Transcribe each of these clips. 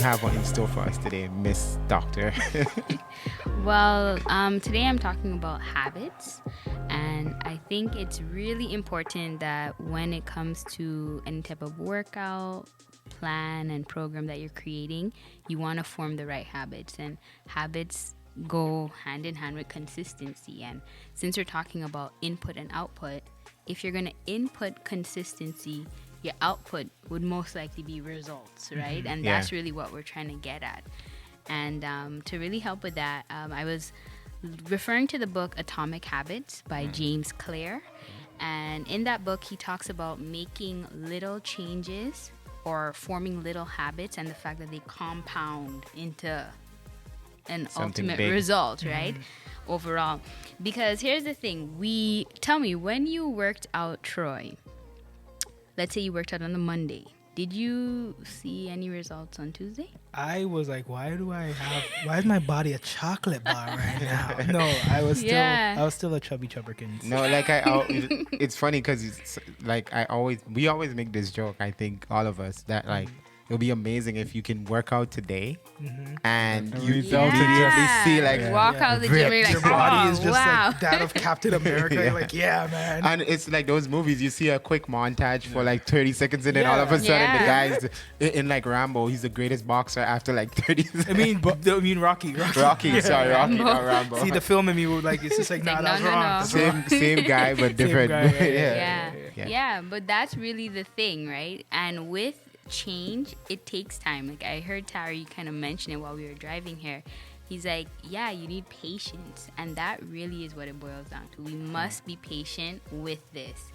have in store for us today, Miss Doctor? Well, today I'm talking about habits, and I think it's really important that when it comes to any type of workout, plan, and program that you're creating, you want to form the right habits, and habits go hand in hand with consistency. And since we're talking about input and output, if you're going to input consistency, your output would most likely be results, right? And that's really what we're trying to get at. And to really help with that, I was referring to the book Atomic Habits by James Clear. And in that book, he talks about making little changes or forming little habits and the fact that they compound into an Something ultimate big. result, right? Overall. Because here's the thing. Tell me, when you worked out, Troy, let's say you worked out on a Monday, did you see any results on Tuesday? I was like, why is my body a chocolate bar right now? No, I was still a chubby chubberkins. No, like it's funny because it's like we always make this joke. I think all of us that like it'll be amazing if you can work out today and you immediately see like walk out the gym and you're like, Your body is just wow. like that of Captain America. You're like, yeah, man. And it's like those movies, you see a quick montage for like 30 seconds and then all of a sudden Yeah. the guy's in like Rambo, he's the greatest boxer after like 30 seconds. I mean, Rocky. Rocky, sorry, Rocky, not Rambo. See, the film in me would like, it's just like, nah, that's no, wrong. no. That's wrong. Same guy, but different. guy, Yeah, but that's really the thing, right? And with change, it takes time. Like I heard Tarrie kind of mention it while we were driving here. He's like, yeah, you need patience. And that really is what it boils down to. We must be patient with this.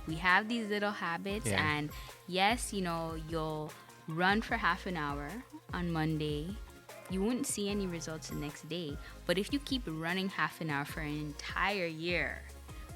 We have these little habits, and yes, you'll run for half an hour on Monday. You wouldn't see any results the next day. But if you keep running half an hour for an entire year,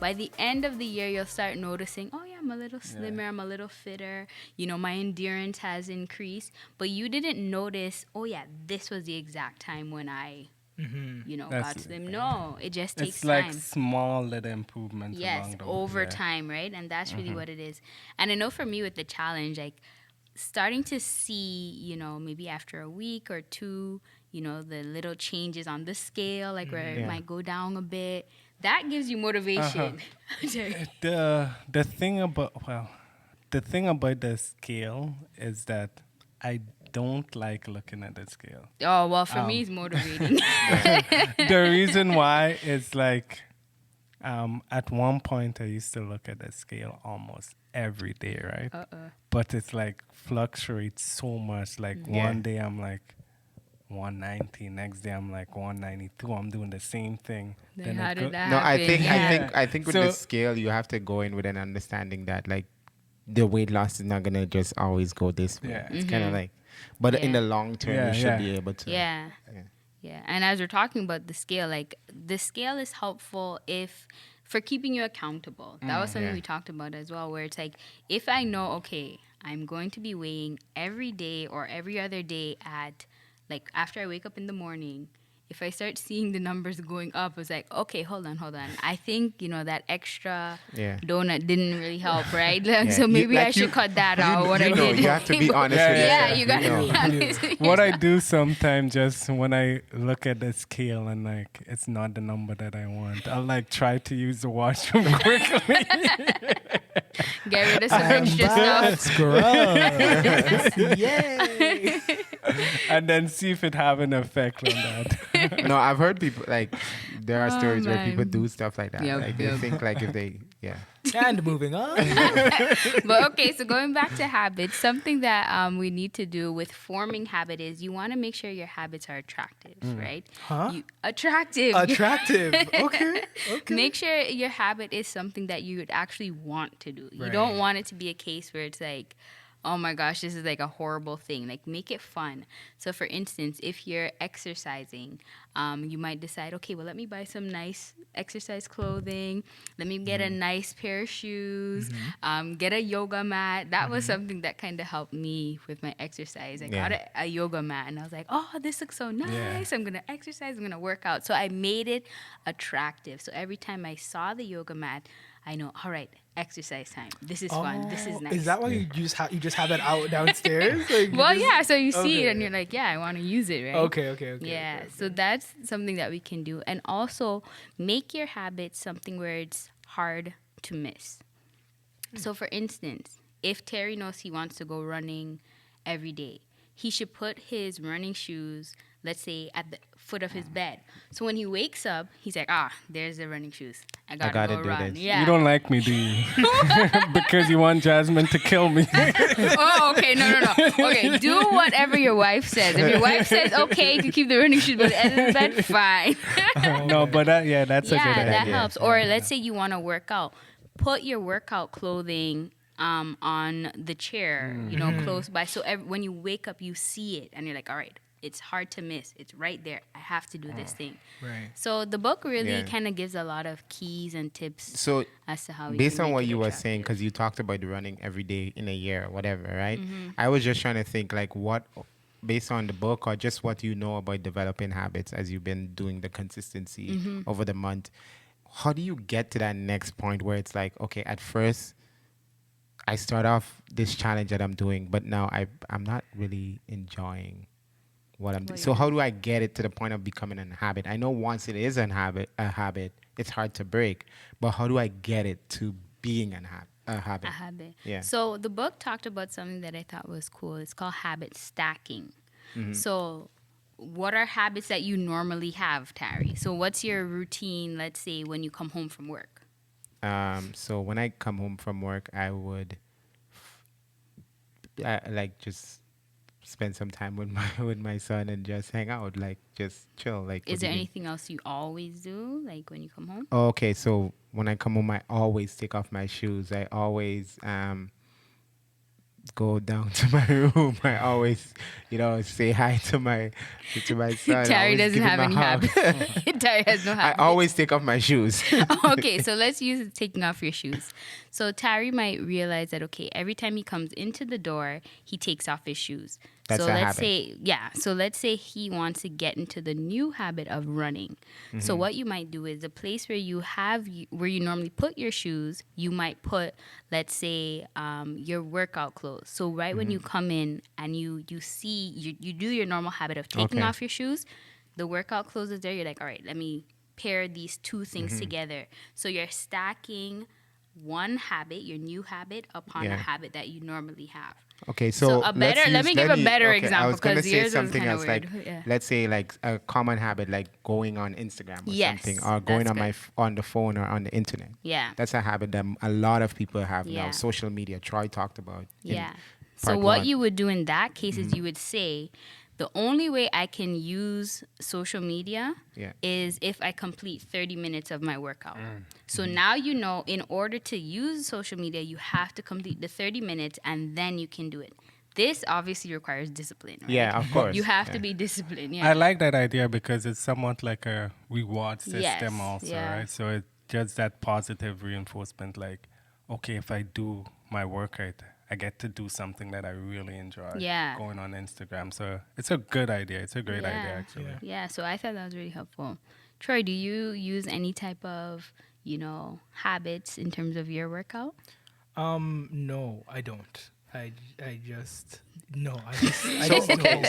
by the end of the year, you'll start noticing, oh yeah, I'm a little slimmer, I'm a little fitter, my endurance has increased. But you didn't notice, oh yeah, this was the exact time when I, got to them. No, it just takes time. It's like small little improvements. Yes, over time, right? And that's really what it is. And I know for me with the challenge, like starting to see, maybe after a week or two, the little changes on the scale, like where it might go down a bit. That gives you motivation. The thing about the scale is that I don't like looking at the scale. Oh, well, for me, it's motivating. The reason why is like, at one point I used to look at the scale almost every day, right? But it's like fluctuates so much. Like one day I'm like 190, next day I'm like 192. I'm doing the same thing. Then how did that No, happen? I think with the scale, you have to go in with an understanding that like the weight loss is not gonna just always go this way. Yeah. It's kind of like, but in the long term, you should be able to. Yeah. And as we're talking about the scale, like the scale is helpful for keeping you accountable. That was something we talked about as well, where it's like, if I know, okay, I'm going to be weighing every day or every other day at, like, after I wake up in the morning, if I start seeing the numbers going up, it's like, okay, hold on. I think, that extra donut didn't really help, right? Like, so maybe I should cut that out, what I did. You have to be honest with yourself. You got to be honest with What I yourself. do sometimes, just when I look at the scale and like it's not the number that I want, I'll like try to use the washroom quickly. Get rid of some extra stuff. Scrubs. Yay. And then see if it have an effect on that. No, I've heard people like there are stories where man. people do stuff like that. Yep, Like they think like if they And moving on. But okay, so going back to habits, something that we need to do with forming habit is you want to make sure your habits are attractive, right? Huh? Attractive. Attractive. Okay. Make sure your habit is something that you would actually want to do. You don't want it to be a case where it's like, oh my gosh, this is like a horrible thing. Like, make it fun. So for instance, if you're exercising, you might decide, okay, well, let me buy some nice exercise clothing. Let me get a nice pair of shoes, get a yoga mat. That was something that kind of helped me with my exercise. I got a yoga mat and I was like, oh, this looks so nice. I'm going to exercise. I'm going to work out. So I made it attractive. So every time I saw the yoga mat, I know, all right, exercise time. This is fun. This is nice. Is that why you just have that out downstairs? Like well, yeah. So you see it and you're like, yeah, I want to use it, right? Okay. Yeah. Okay. So that's something that we can do, and also make your habits something where it's hard to miss. So, for instance, if Tarrie knows he wants to go running every day, he should put his running shoes, let's say, at the foot of his bed. So when he wakes up, he's like, there's the running shoes. I gotta go do run. this. Yeah. You don't like me, do you? Because you want Jasmine to kill me. Oh, okay. No. Okay, do whatever your wife says. If your wife says, okay, you can keep the running shoes, but at the end of the bed, fine. No, but that's a good idea. Yeah, that helps. Or let's say you want to work out. Put your workout clothing on the chair, close by. So when you wake up, you see it, and you're like, all right, it's hard to miss. It's right there. I have to do this thing. Right. So the book really kind of gives a lot of keys and tips So as to how we based can on make what it you were attractive. saying, because you talked about the running every day in a year or whatever, right? I was just trying to think like what, based on the book or just what you know about developing habits as you've been doing the consistency over the month, how do you get to that next point where it's like, okay, at first I start off this challenge that I'm doing, but now I'm not really enjoying what I'm doing. So how do I get it to the point of becoming a habit? I know once it is a habit, it's hard to break, but how do I get it to being a habit? A habit. Yeah. So the book talked about something that I thought was cool. It's called habit stacking. So what are habits that you normally have, Tarrie? So what's your routine, let's say, when you come home from work? So when I come home from work, I would like just spend some time with my son and just hang out, like just chill. Like, Is there anything else you always do, like when you come home? Oh, okay, so when I come home, I always take off my shoes. I always go down to my room. I always, say hi to my son. Tarrie doesn't have any habits. Tarrie has no habits. I always take off my shoes. Okay, so let's use taking off your shoes. So Tarrie might realize that, okay, every time he comes into the door, he takes off his shoes. That's so a let's habit. so let's say he wants to get into the new habit of running. So what you might do is the place where you normally put your shoes, you might put, let's say, your workout clothes. So when you come in and you see you do your normal habit of taking off your shoes, the workout clothes is there. You're like, all right, let me pair these two things together. So you're stacking one habit, your new habit, upon a habit that you normally have. Okay, so let me give a better example. I was going to because say yours something was else, like let's say like a common habit, like going on Instagram or something, or going on the phone or on the internet. Yeah. That's a habit that a lot of people have Yeah. now. Social media. Troy talked about. Yeah. So part what one. you would do in that case is you would say, the only way I can use social media is if I complete 30 minutes of my workout. So now in order to use social media, you have to complete the 30 minutes and then you can do it. This obviously requires discipline, right? Yeah, of course. You have to be disciplined. Yeah. I like that idea because it's somewhat like a reward system also, yeah. right? So it's just that positive reinforcement, like, okay, if I do my workout, I get to do something that I really enjoy. Yeah. Going on Instagram. So it's a good idea. It's a great idea, actually. Yeah, so I thought that was really helpful. Troy, do you use any type of, habits in terms of your workout? No, I don't. I just know.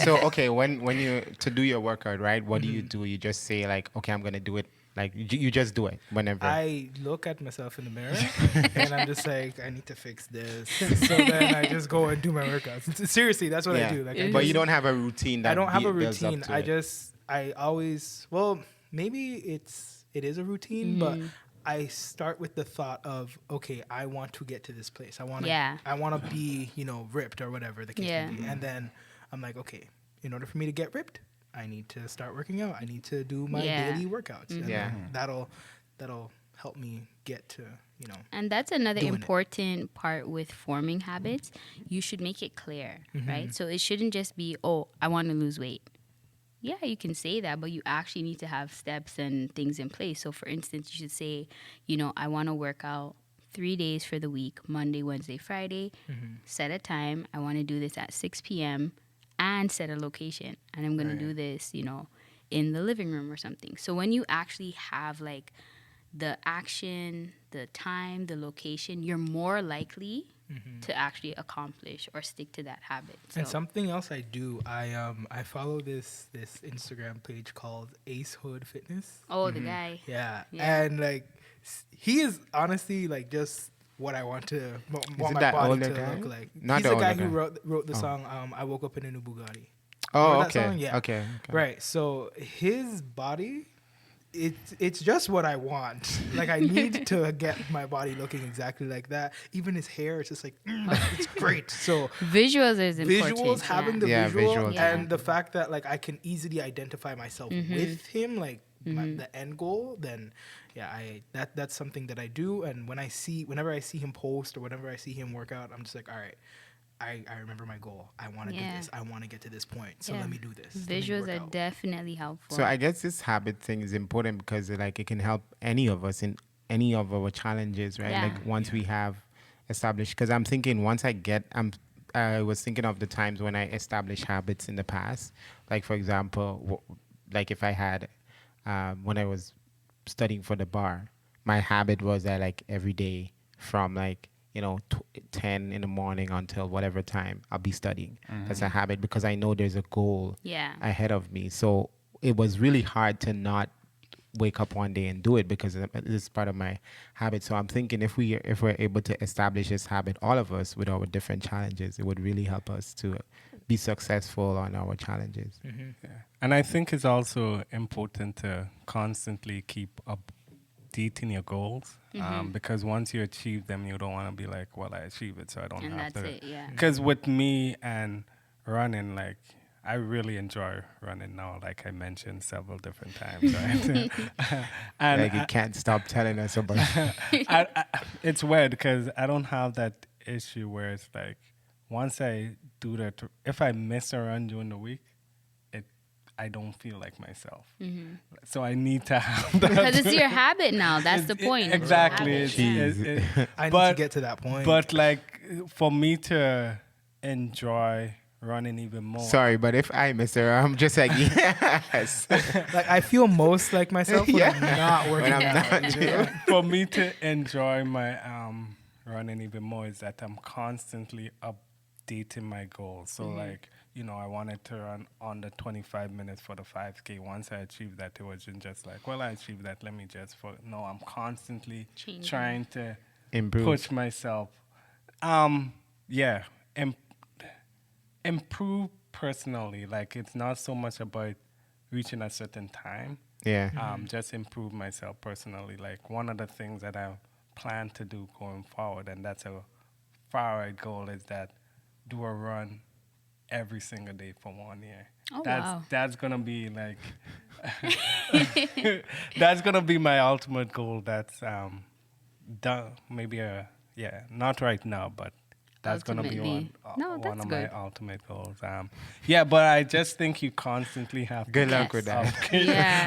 So okay, when you to do your workout, right? What do you do? You just say like, okay, I'm gonna do it. Like you just do it whenever. I look at myself in the mirror and I'm just like, I need to fix this. So then I just go and do my workouts. Seriously, that's what I do. Like, but you don't have a routine. I don't have a builds up routine. to I always, well, maybe it is a routine, but I start with the thought of, okay, I want to get to this place. I want to be, ripped or whatever the case may be. And then I'm like, okay, in order for me to get ripped, I need to start working out. I need to do my daily workouts. And that'll help me get to, And that's another important part with forming habits. You should make it clear, right? So it shouldn't just be, oh, I want to lose weight. Yeah, you can say that, but you actually need to have steps and things in place. So for instance, you should say, I want to work out 3 days for the week, Monday, Wednesday, Friday. Set a time. I want to do this at 6 p.m. and set a location. And I'm going to do this, in the living room or something. So when you actually have like the action, the time, the location, you're more likely to actually accomplish or stick to that habit. So. And something else I do, I follow this Instagram page called Ace Hood Fitness. Oh, the guy. Yeah. And like he is honestly like just what I want my body to look like. Not He's the guy guy. who wrote the song I Woke Up in a New Bugatti. Oh, Remember okay. That song? Yeah. Okay. Right. So his body, it's just what I want. Like I need to get my body looking exactly like that. Even his hair, it's just like it's great. So visuals is important. Visuals, having the visuals, and the fact that like I can easily identify myself with him, like the end goal. Then that's something that I do. And whenever I see him post or whenever I see him work out, I'm just like, all right. I remember my goal. I want to do this. I want to get to this point. So let me do this. Visuals are definitely helpful. So I guess this habit thing is important because like it can help any of us in any of our challenges, right? Like once we have established, because I'm thinking once I was thinking of the times when I established habits in the past. Like for example, like if I had, when I was studying for the bar, my habit was that like every day from like, 10 in the morning until whatever time I'll be studying. That's a habit because I know there's a goal ahead of me. So it was really hard to not wake up one day and do it because it's part of my habit. So I'm thinking if we're able to establish this habit, all of us with our different challenges, it would really help us to be successful on our challenges. Yeah. And I think it's also important to constantly keep updating your goals because once you achieve them, you don't want to be like, well, I achieved it, so I don't have to. That's it, yeah. Because with me and running, like, I really enjoy running now, like I mentioned several different times, right? And like you can't stop telling us about it. It's weird because I don't have that issue where it's like, once I do that, if I miss a run during the week, I don't feel like myself. So I need to have that. Because it's your habit now. That's the point. Exactly. I need to get to that point. But like for me to enjoy running even more. Sorry, but if I miss her, I'm just like, yes. Like I feel most like myself when I'm not working out. For me to enjoy my running even more is that I'm constantly updating my goals. So like, I wanted to run under 25 minutes for the 5K. Once I achieved that, it wasn't just like, well, I achieved that. Let me just no, I'm constantly trying to push myself. Improve personally. Like it's not so much about reaching a certain time. Yeah. Just improve myself personally. Like one of the things that I plan to do going forward, and that's a far-out goal, is that do a run every single day for 1 year. That's gonna be like that's gonna be my ultimate goal. That's done. Maybe not right now, but that's gonna be one of my ultimate goals. But I just think you constantly have good luck with that.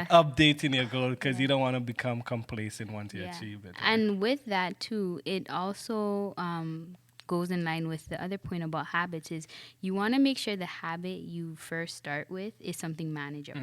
Updating your goal because you don't want to become complacent once you achieve it. Right? And with that too, it also goes in line with the other point about habits is you want to make sure the habit you first start with is something manageable,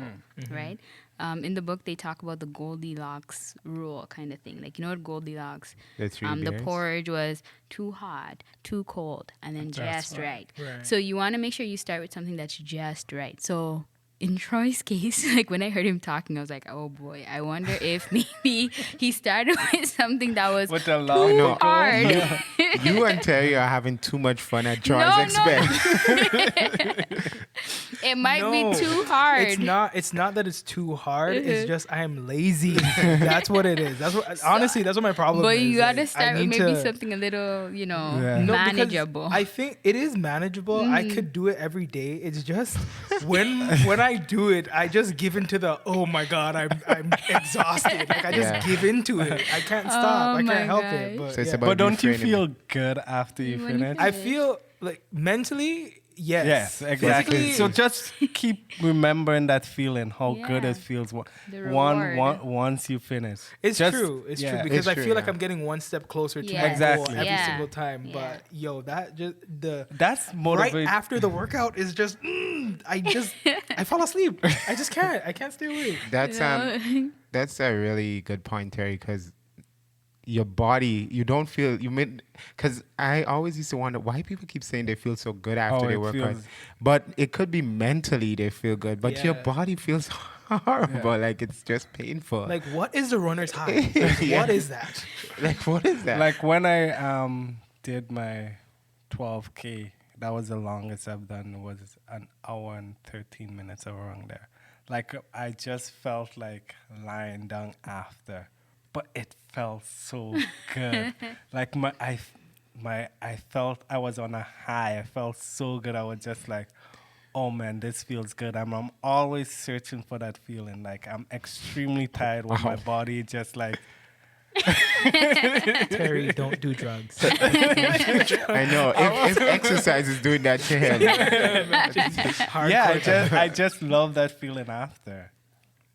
right? In the book, they talk about the Goldilocks rule kind of thing. Like, you know what Goldilocks? The porridge was too hot, too cold, and then just right. So you want to make sure you start with something that's just right. So in Troy's case, like when I heard him talking, I was like, oh boy, I wonder if maybe he started with something that was too hard. You and Tarrie are having too much fun at Troy's expense. It might be too hard. It's not that it's too hard. It's just I am lazy. That's what it is. Honestly, that's what my problem is. But you gotta start with maybe something a little, manageable. I think it is manageable. I could do it every day. It's just when I do it, I just give into the oh my god, I'm exhausted. Like I just give into it. I can't stop. I can't help it. But don't you feel good after you finish? I feel like mentally. Yes, exactly. So just keep remembering that feeling, how good it feels once you finish. It's true because I feel like I'm getting one step closer to my goal every single time. But that's motivating. Right after the workout is just I fall asleep. I can't stay awake. That's a really good point, Tarrie, because your body, you don't feel, because I always used to wonder why people keep saying they feel so good after they work out. But it could be mentally they feel good, but your body feels horrible. Like it's just painful. Like, what is the runner's high? What is that? Like, what is that? Like when I did my 12K, that was the longest I've done, was an hour and 13 minutes around there. Like I just felt like lying down after, but it felt so good. Like I felt I was on a high. I felt so good. I was just like, oh man, this feels good. I'm always searching for that feeling. Like I'm extremely tired with my body just like. Terry, don't do drugs. I know. If exercise is doing that to him. I just love that feeling after.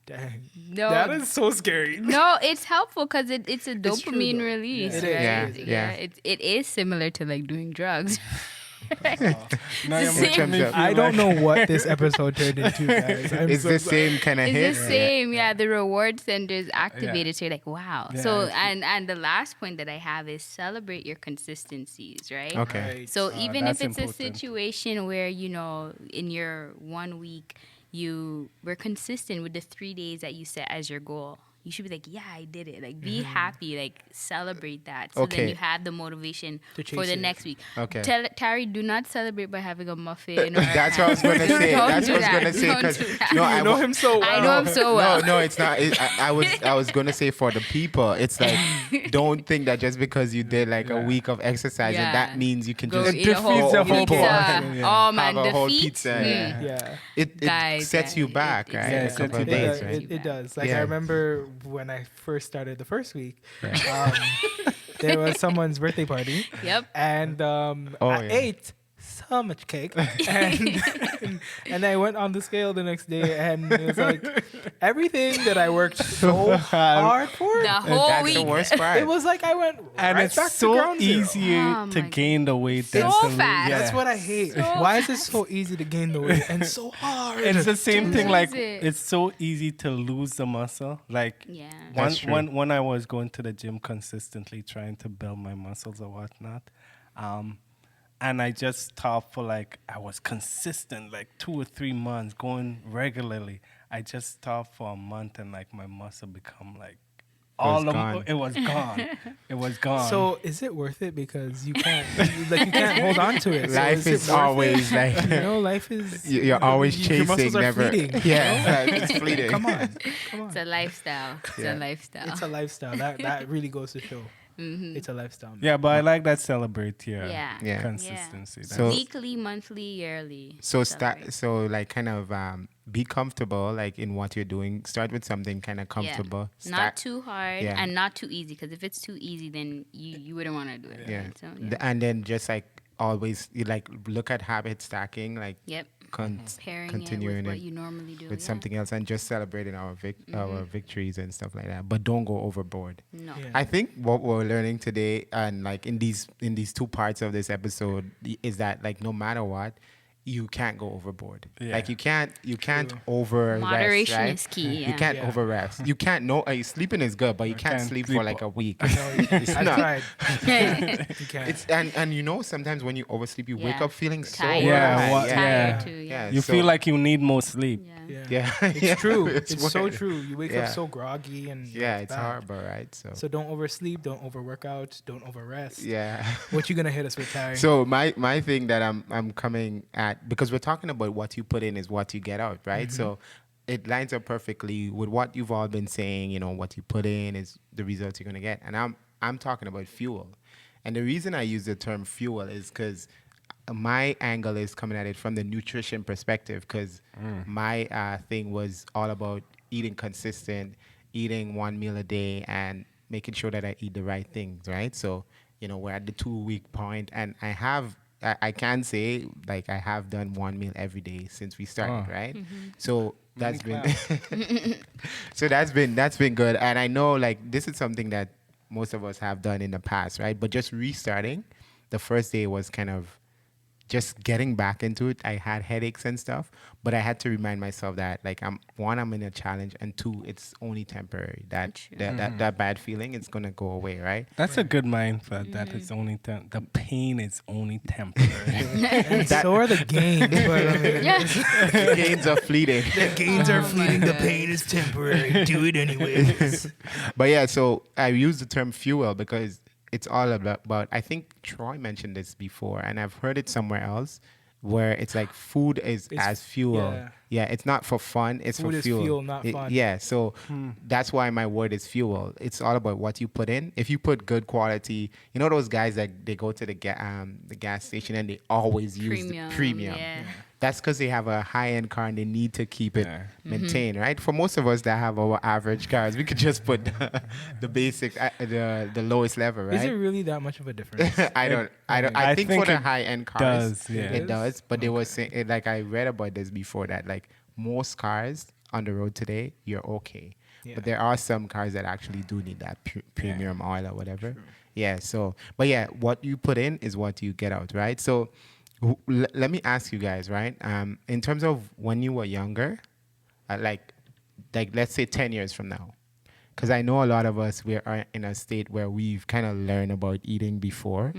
Dang. No, that is so scary. No, it's helpful because it's a dopamine release. Yeah. Right? It is. Yeah. It is similar to like doing drugs. I don't know what this episode turned into, guys. It's the same kind of hit. It's the same, the reward center is activated, so you're like, wow. So and the last point that I have is celebrate your consistencies, right? Okay. Right. So even if it's important. a situation where, in your 1 week, you were consistent with the 3 days that you set as your goal. You should be like, yeah, I did it. Like, be happy. Like, celebrate that. So then you have the motivation for the next week. Okay. Tarrie, do not celebrate by having a muffin. Or That's what I was going to say. That's what I was going to say. Because I know him so well. I know him so well. No, it's not. I was going to say for the people, it's like, don't think that just because you did like a week of exercise, and that means you can Go just eat a whole the whole pizza. portion. Oh, man, have a the whole feet. pizza. Yeah. It sets you back, right? Yeah, A couple of days, right? It does. Like, Yeah. I remember when I first started the first week, there was someone's birthday party. Yep. And I ate so much cake. And I went on the scale the next day, and it was like everything that I worked so hard for. The whole That's week. the worst part. It was like I went And right it's back to so ground zero. easy Oh to my gain the weight. than So to lose. fast. That's what I hate. So Why is it so easy to gain the weight and so hard? It's the same thing. lose Like it. it's so easy to lose the muscle. Like Yeah. That's true. when I was going to the gym consistently, trying to build my muscles or whatnot, and I just stopped for like I was consistent, like 2 or 3 months going regularly. I just stopped for a month, and like my muscle become like gone. it was gone. It was gone. So is it worth it? Because you can't hold on to it. So Life it is worth always like life is you're always your muscles chasing, are never. fleeting. Yeah, it's fleeting. Come on. It's a lifestyle. It's a lifestyle. It's a lifestyle. That really goes to show. It's a lifestyle. yeah, but I like that celebrate here. Yeah. Consistency. So- weekly, monthly, yearly. So celebrate. like kind of be comfortable like in what you're doing. Start with something kind of comfortable. Not too hard Yeah. and not too easy. Because if it's too easy, then you wouldn't want to do it. Yeah. Right? So, And then just like always you like look at habit stacking, like Yep. Pairing continuing it with it what you normally do. with something else, and just celebrating our victories and stuff like that. But don't go overboard. No. Yeah. I think what we're learning today, and like in these 2 parts of this episode, is that like no matter what, you can't go overboard. Yeah. Like you can't over Moderation rest, right? is key. You can't Yeah. over rest. You can't sleeping is good, but you can't can't sleep for sleep like a week. No, It's I've not. tried. You can't. It's and sometimes when you oversleep, you wake Yeah. up feeling so Tired. Yeah, bad. what- Tired yeah. too. Yeah. Yeah. You So- feel like you need more sleep. Yeah. Yeah. Yeah, It's true. It's It's so weird. true. You wake Yeah. up so groggy and Yeah, it's bad. horrible, right? So don't oversleep, don't overwork out, don't overrest. Yeah. What you gonna hit us with, Tarrie? So my thing that I'm coming at, because we're talking about what you put in is what you get out, right? So it lines up perfectly with what you've all been saying. What you put in is the results you're gonna get, and I'm talking about fuel. And the reason I use the term fuel is because my angle is coming at it from the nutrition perspective, because my thing was all about eating consistent, eating 1 meal a day, and making sure that I eat the right things, right? So, we're at the 2-week point, and I can say like I have done 1 meal every day since we started, right? So that's been that's been good, and I know like this is something that most of us have done in the past, right? But just restarting, the first day was kind of just getting back into it, I had headaches and stuff, but I had to remind myself that like I'm in a challenge, and two, it's only temporary. That bad feeling is gonna go away, right? That's a good mindset. That is only the pain is only temporary. And so are the gains. But I mean, The gains are fleeting. the gains are fleeting. The pain is temporary. Do it anyways. But yeah, so I use the term fuel because it's all about, I think Troy mentioned this before, and I've heard it somewhere else, where it's like food is as fuel. Yeah, it's not for fun, it's Food for is fuel. fuel, not fun. Yeah, so that's why my word is fuel. It's all about what you put in. If you put good quality, you know those guys that they go to the gas station and they always use the premium. Yeah. That's because they have a high-end car and they need to keep it maintained, right? For most of us that have our average cars, we could just put the basic, the lowest level, right? Is it really that much of a difference? I think for the high-end cars, does, yeah. it does. But they were saying, like I read about this before, that like most cars on the road today, you're okay. Yeah. But there are some cars that actually do need that premium oil or whatever. True. Yeah. So, but yeah, what you put in is what you get out, right? So let me ask you guys, right? In terms of when you were younger, like let's say 10 years from now, because I know a lot of us, we are in a state where we've kind of learned about eating before.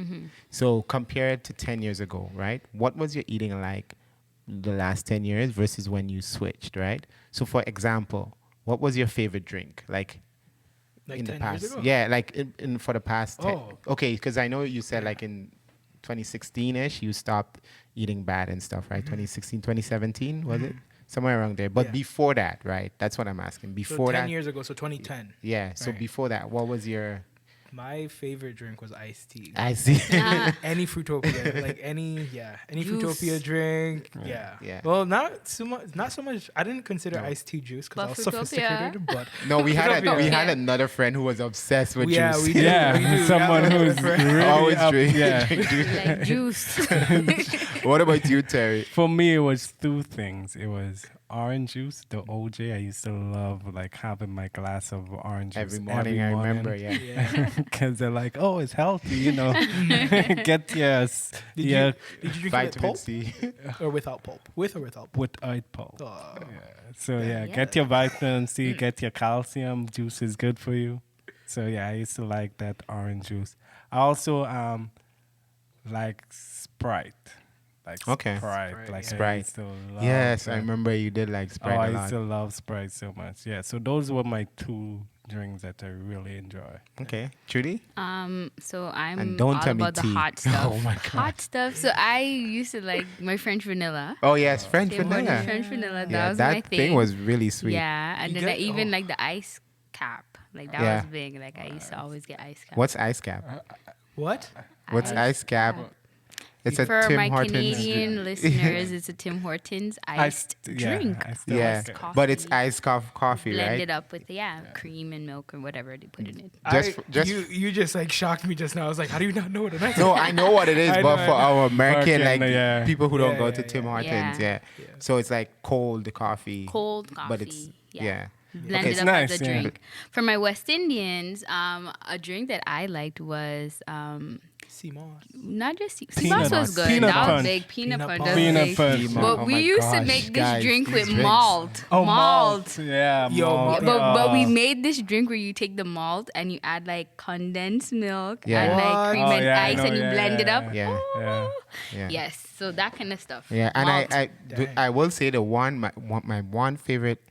So compared to 10 years ago, right? What was your eating like the last 10 years versus when you switched, right? So for example, what was your favorite drink? Like in the 10 past? years ago? Yeah, like in for the past 10. Oh. Okay, because I know you said like in 2016-ish, you stopped eating bad and stuff, right? 2016, 2017, was it? Somewhere around there. But before that, right? That's what I'm asking. Before so 10 that, years ago, so 2010. yeah. So Right. before that, what was your... My favorite drink was iced tea. I see. Any Fruitopia, like any Juice. Fruitopia drink. Yeah. Yeah. Well, not so much. I didn't consider iced tea juice because I was But Fruitopia. sophisticated. But No, we Fruitopia. had another friend who was obsessed with Yeah, juice. we did. Yeah, someone who's really Always up, drink, yeah. drink juice. Like juice. What about you, Terry? For me, it was two things. It was orange juice, the OJ. I used to love like having my glass of orange Every juice morning, I remember, yeah. yeah. because they're like, oh, it's healthy, you know. Get your Did your you drink it with Vitamin pulp C. or without pulp? With or without pulp? without pulp. Oh. So yeah, Yeah. get your vitamin C, get your calcium. Juice is good for you. So yeah, I used to like that orange juice. I also like Sprite. Like Okay. Sprite. Sprite, Like yeah. I used to love Yes, I that. remember you did like Oh, Sprite I a used lot. to love Sprite so much. Yeah, so those were my two drinks that I really enjoy. Okay. Trudy? So I'm And don't all tell me about the tea. hot stuff. Oh my God. Hot stuff. So I used to like my French vanilla. Oh, yes, French Tim Hortons vanilla. French vanilla. That Yeah, was my that thing was really sweet. Yeah, and You then I get- even oh. like the ice cap. Like that Yeah. was big. Like I used to always get ice cap. What's ice cap? What? What's ice cap? It's a For Tim my Hortons. Canadian listeners, it's a Tim Hortons iced drink. I still Yeah, like it. coffee. but it's iced coffee, Blended right? up with cream and milk or whatever they put in it. You just like shocked me just now. I was like, how do you not know what an ice? No, I know what it is, I but know, for I know. our American, like yeah. people who don't Yeah, go yeah, to yeah. Tim Hortons, Yeah. yeah. So it's like cold coffee. Cold coffee. But it's, yeah. Blended It's up nice, as a yeah. drink. For my West Indians, a drink that I liked was Simon. not just sea Peanut moss was punch. good. Peanut that was punch. big. Peanut Peanut punch. punch. that was Peanut big. punch. But Oh we my used to gosh, make this guys, drink these with drinks. malt. Oh, malt. Yeah, Yo, malt. But we Oh. made this drink where you take the malt and you add like condensed milk Yeah. and What? like cream Oh, and yeah, I ice know, and you yeah, blend it yeah, up. Yeah. Yeah. Yeah. Yes, so that kind of stuff. Yeah, and Malt. Dang. I will say my one favorite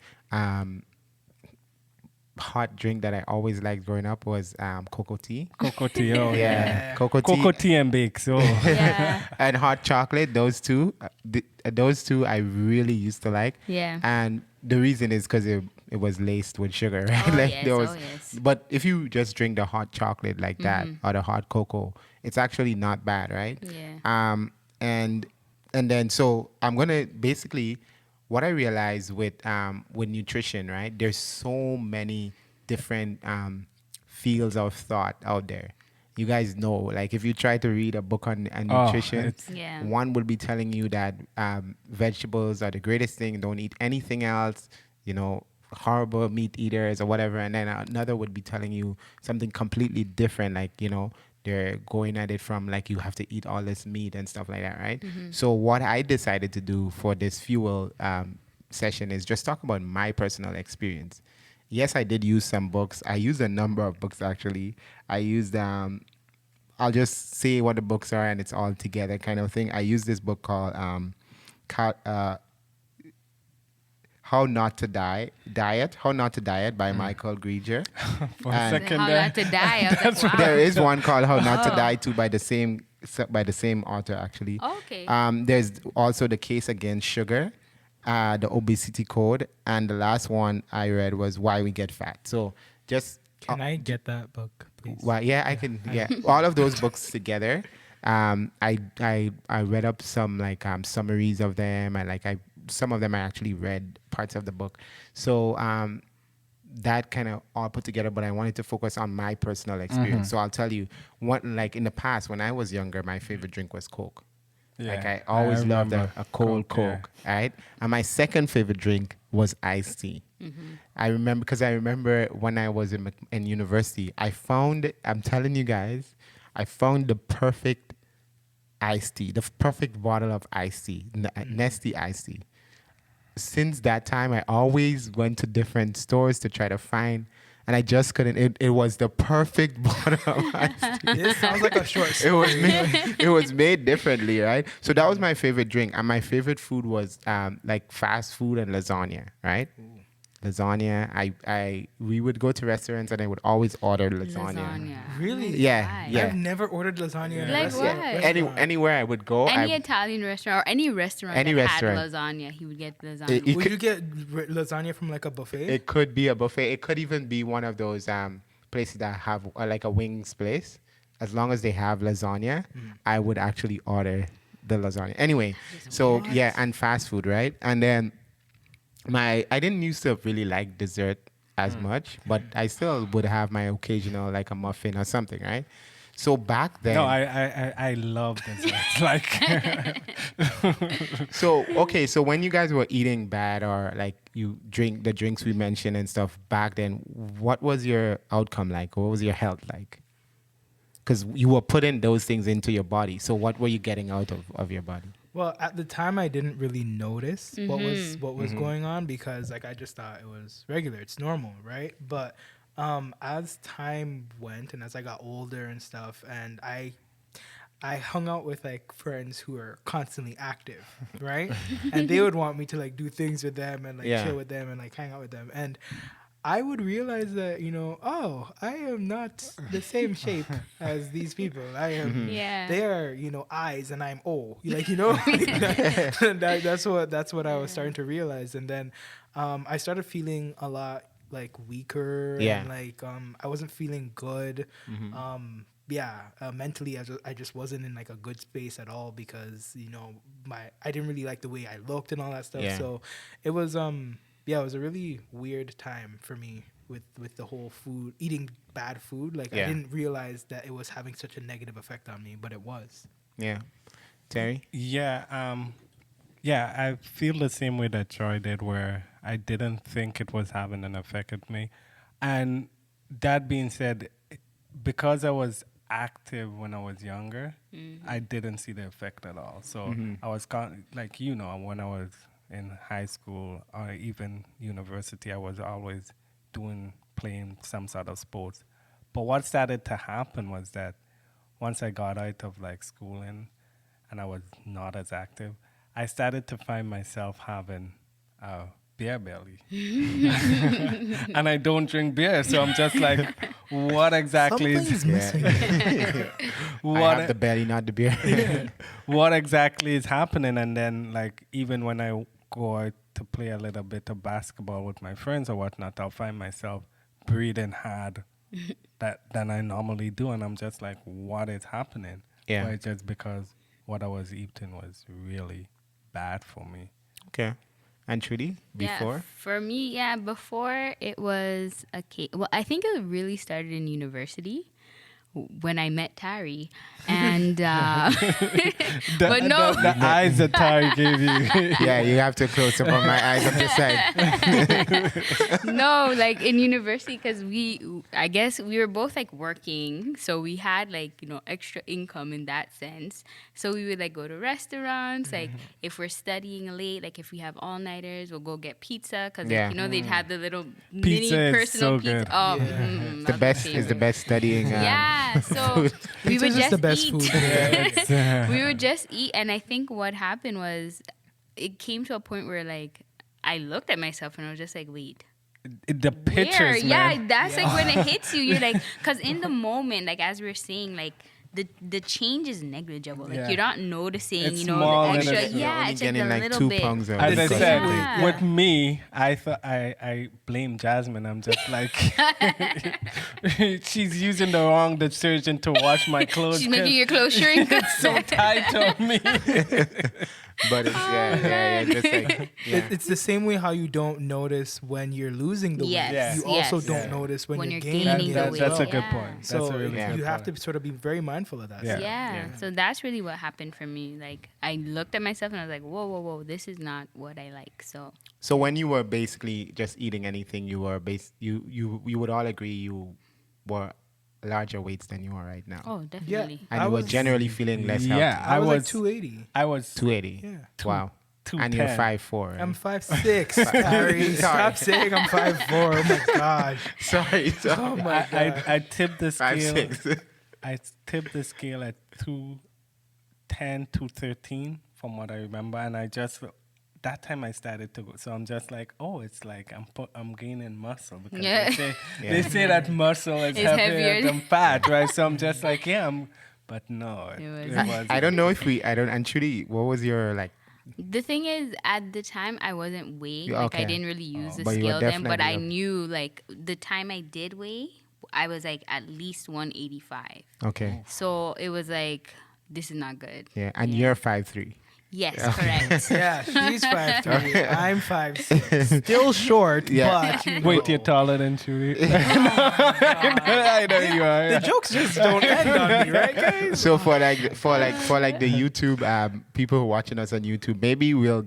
hot drink that I always liked growing up was cocoa tea. Cocoa tea. Oh, yeah. Yeah, cocoa tea Cocoa tea and bakes. Oh. Yeah. and hot chocolate. Those two I really used to like. Yeah. And the reason is because it was laced with sugar, right? Oh, like yes, there was, oh, yes. But if you just drink the hot chocolate like that or the hot cocoa, it's actually not bad, right? Yeah. And then so I'm gonna basically what I realized with nutrition, right? There's so many different fields of thought out there. You guys know, like if you try to read a book on nutrition, it's- Yeah. one will be telling you that vegetables are the greatest thing. Don't eat anything else. You know, horrible meat eaters or whatever. And then another would be telling you something completely different, like they're going at it from like you have to eat all this meat and stuff like that, right? So what I decided to do for this fuel session is just talk about my personal experience. Yes, I did use some books. I used a number of books actually. I used I'll just say what the books are and it's all together kind of thing. I used this book called How Not to Diet by Michael Greger. For a second How there. Not to Die. I was like, wow. There is one called How Not to Die too by the same author actually. Oh, okay. There's also The Case Against Sugar, The Obesity Code, and the last one I read was Why We Get Fat. So just Can I get that book, please? well, yeah, I can. Yeah, all of those books together. I read up some like summaries of them, and like some of them I actually read parts of the book. So that kind of all put together. But I wanted to focus on my personal experience. So I'll tell you, what like in the past when I was younger, my favorite drink was Coke. Yeah, Like I always loved a cold Coke, Coke, right? And my second favorite drink was iced tea. I remember when I was in university, I'm telling you guys, I found the perfect iced tea, the perfect bottle of iced tea, Nestle iced tea. Since that time, I always went to different stores to try to find, and I just couldn't. It was the perfect bottle of iced tea. This sounds like a short story. It was made differently, right? So that was my favorite drink, and my favorite food was like fast food and lasagna, right? Lasagna. We would go to restaurants and I would always order lasagna. Really? Yeah, yeah. I've never ordered lasagna. in a Like restaurant. what? Anywhere I would go, Any Italian restaurant or any restaurant Any that restaurant. had lasagna, he would get lasagna. It Would could- you get lasagna from like a buffet? it could be a buffet. It could even be one of those places that have like a wings place. As long as they have lasagna, I would actually order the lasagna. Anyway, so yeah, and fast food, right? And then I didn't used to really like dessert as much, but I still would have my occasional like a muffin or something, right? So back then, No, I love desserts. Like, so when you guys were eating bad or like you drink the drinks we mentioned and stuff back then, what was your outcome like? What was your health like? Because you were putting those things into your body. So what were you getting out of your body? Well, at the time, I didn't really notice what was going on because like I just thought it was regular. It's normal, right? But as time went and as I got older and stuff, and I hung out with like friends who are constantly active, right? And they would want me to like do things with them and like chill with them and like hang out with them. And I would realize that, I am not the same shape as these people. I am. They are, eyes, and I'm O. That's what I was starting to realize. And then I started feeling a lot like weaker. Yeah. And like I wasn't feeling good. Mentally I just wasn't in like a good space at all because I didn't really like the way I looked and all that stuff. So it was it was a really weird time for me with the whole food, eating bad food. Like I didn't realize that it was having such a negative effect on me, but it was. Yeah. Terry? yeah, I feel the same way that Troy did, where I didn't think it was having an effect on me. And that being said, because I was active when I was younger, I didn't see the effect at all. So I was when I was in high school or even university, I was always playing some sort of sports. But what started to happen was that once I got out of like schooling and I was not as active, I started to find myself having a beer belly. And I don't drink beer, so I'm just like, what exactly is missing? I have the belly, not the beer. what exactly is happening? And then like even when I go out to play a little bit of basketball with my friends or whatnot, I'll find myself breathing hard than I normally do, and I'm just like, what is happening? Yeah. But it's just because what I was eating was really bad for me. Okay. And Trudy, before? Yeah, for me, before it was a case. Well, I think it really started in university when I met Tarrie, and the eyes that Tarrie gave you. Yeah, you have to close up on my eyes. I'm just like, no, like in university, because I guess we were both like working, so we had like extra income in that sense. So we would like go to restaurants, like if we're studying late, like if we have all nighters, we'll go get pizza because they'd have the little pizza mini personal so pizza. Good. Oh, the best is the best studying. So we would just the best eat. food. We would just eat, and I think what happened was it came to a point where like I looked at myself and I was just like, wait. The pictures, man. That's like when it hits you. You're like, because in the moment, like as we were saying, like the change is negligible. Like you're not noticing, it's the small extra. and It's like a like little 2 bit. pounds of As I said, Yeah. with me, I thought I blame Jasmine. I'm just like, she's using the wrong detergent to wash my clothes. She's making your clothes shrink. It's so tight on me. But it's just like It's the same way how you don't notice when you're losing the weight. Yes, You also yes. don't notice when you're gaining gaining the it. weight. That's a good Yeah. point. So That's a really good you have point. to sort of be very mindful of that. Yeah. Yeah. So that's really what happened for me. Like I looked at myself and I was like, whoa, this is not what I like. So when you were basically just eating anything, you were you would all agree you were larger weights than you are right now. Oh, definitely. And I you were was- generally feeling less healthy. Yeah, I was like 280. I was 280. Yeah. Wow. And you're 210. 5'4". Right? I'm 5'6". Harry, stop saying I'm 5'4". Oh my gosh. Sorry. Oh my god. I tipped the scale. 5'6". I tipped the scale at 210, 213 from what I remember, and I just that time I started to go. So I'm just like, oh, it's like I'm gaining muscle because they say that muscle is It's heavier heavier. than fat, right? So I'm just like, but no, It was. I don't know if and Trudy, what was your like? The thing is, at the time, I wasn't weighing. Like, I Okay. didn't really use the But you were scale then. But definitely I up. knew, like, the time I did weigh, I was, like, at least 185. Okay. So it was like, this is not good. Yeah, and you're 5'3". Yes, correct. Yeah, she's 5'3". I'm 5'6". Still short, Yeah. but you Wait, know. you're taller than Trudy. I know you are. The jokes just don't end on me, right, guys? So for the YouTube people who are watching us on YouTube, maybe we'll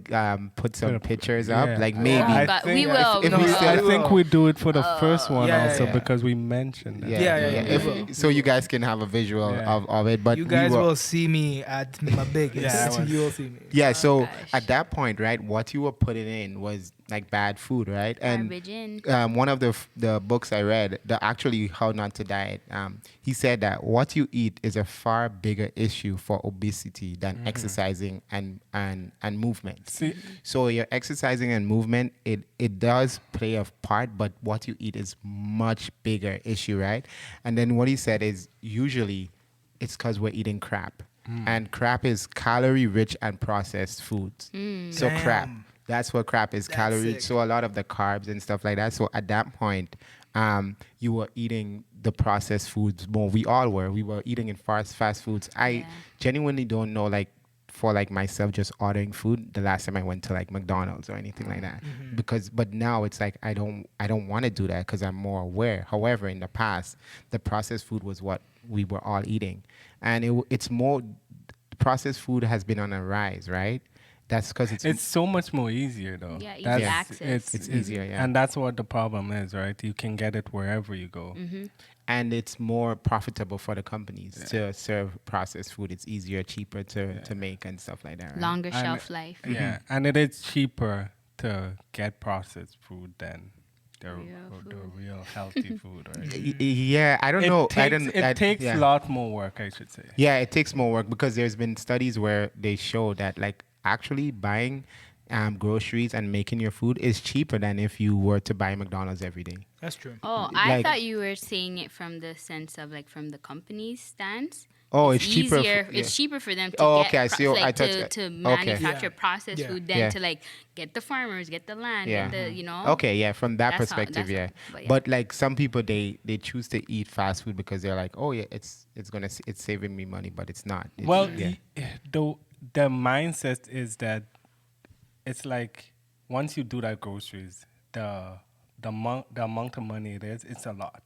put some pictures up. Yeah. Like maybe. I But think we will. if we we will. still- I think we do it for the first one yeah, also yeah. because we mentioned that. Yeah. So you guys can have a visual Yeah. of it. But You guys we were, will see me at my biggest. Yeah, I was- You will see me. Yeah, so gosh. at that point, right, what you were putting in was like bad food, right? Garbage in. One of the books I read, actually How Not to Diet, he said that what you eat is a far bigger issue for obesity than exercising and movement. See, So your exercising and movement, it does play a part, but what you eat is much bigger issue, right? And then what he said is usually it's because we're eating crap. And crap is calorie rich and processed foods. So Damn. crap. That's what crap is, That's calorie rich. sick. So a lot of the carbs and stuff like that. So at that point, you were eating the processed foods more. We all were. We were eating in fast foods. I genuinely don't know, like, for like myself just ordering food the last time I went to like McDonald's or anything like that, but now it's like I don't want to do that because I'm more aware. However, in the past, the processed food was what we were all eating, and it's more processed food has been on a rise, right? That's because it's so much more easier though. Yeah, easy That's- access. It's easier, yeah. And that's what the problem is, right? You can get it wherever you go. and it's more profitable for the companies to serve processed food. It's easier, cheaper to make and stuff like that. Right? Longer And- shelf life. Yeah, and it is cheaper to get processed food than the real healthy food, right? Yeah, I don't know. It takes a lot more work, I should say. Yeah, it takes more work because there's been studies where they show that like actually buying groceries and making your food is cheaper than if you were to buy McDonald's every day. That's true. Oh, I Like- thought you were saying it from the sense of like from the company's stance. Oh, it's cheaper. Easier. Yeah. It's cheaper for them to Oh, get okay, I see. I like thought- to okay. manufacture Yeah. processed Yeah. food than Yeah. to like get the farmers, get the land, Yeah. get the Okay, yeah, from that That's how- perspective, that's yeah. how- but yeah. But like some people, they choose to eat fast food because they're like, oh yeah, it's saving me money, but it's not. It's, Well, yeah. the mindset is that it's like once you do that groceries, the amount of money it is, it's a lot.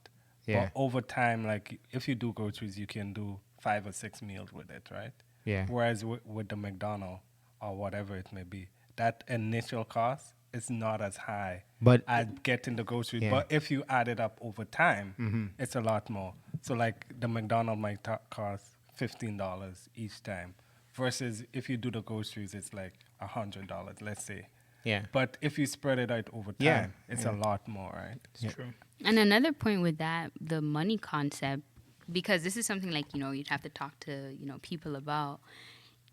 Yeah. But over time, like if you do groceries, you can do 5 or 6 meals with it, right? Yeah. Whereas with the McDonald's or whatever it may be, that initial cost is not as high But as getting the groceries. Yeah. But if you add it up over time, it's a lot more. So like the McDonald's might cost $15 each time, versus if you do the groceries, it's like $100, let's say. Yeah. But if you spread it out over time, Yeah. it's a lot more, right? It's true. And another point with that, the money concept, because this is something like, you'd have to talk to, people about.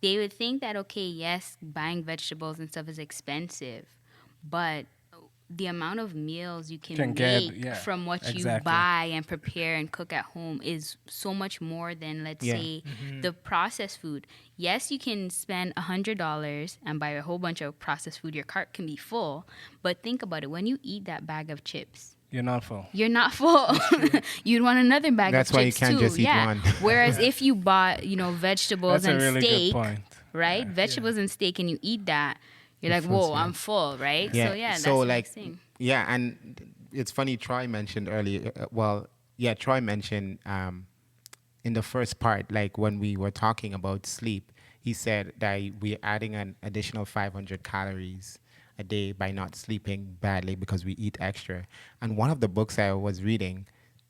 They would think that, okay, yes, buying vegetables and stuff is expensive, but the amount of meals you can make from what you buy and prepare and cook at home is so much more than, let's say, the processed food. Yes, you can spend $100 and buy a whole bunch of processed food. Your cart can be full, but think about it. When you eat that bag of chips, you're not full. You're not full. You'd want another bag That's of chips too. That's why you can't just eat one. Whereas if you bought, vegetables That's and a really steak, good point. right? Vegetables and steak, and you eat that, you're like, whoa, I'm full, right? Yeah. So that's so the like, next thing. Yeah, and it's funny. Troy mentioned earlier. Troy mentioned in the first part, like when we were talking about sleep, he said that we're adding an additional 500 calories a day by not sleeping badly because we eat extra. And one of the books I was reading,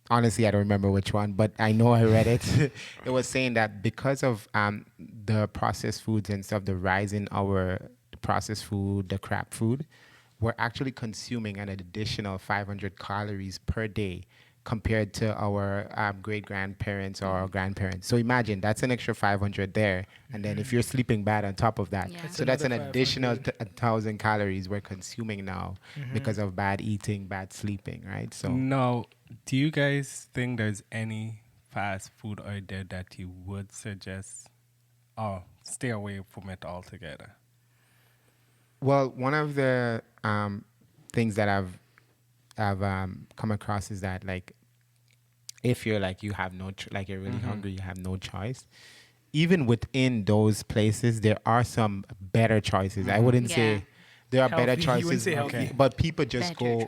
honestly, I don't remember which one, but I know I read it. It was saying that because of the processed foods and stuff, the rise in our processed food, the crap food, we're actually consuming an additional 500 calories per day compared to our great-grandparents or our grandparents. So imagine, that's an extra 500 there. And then if you're sleeping bad on top of that, so that's an additional 1,000 calories we're consuming now because of bad eating, bad sleeping, right? So now, do you guys think there's any fast food out there that you would suggest or stay away from it altogether? Well, one of the things that I've come across is that, like, if you're like you have no like you're really hungry, you have no choice. Even within those places, there are some better choices. I wouldn't say there are better choices, but people just go.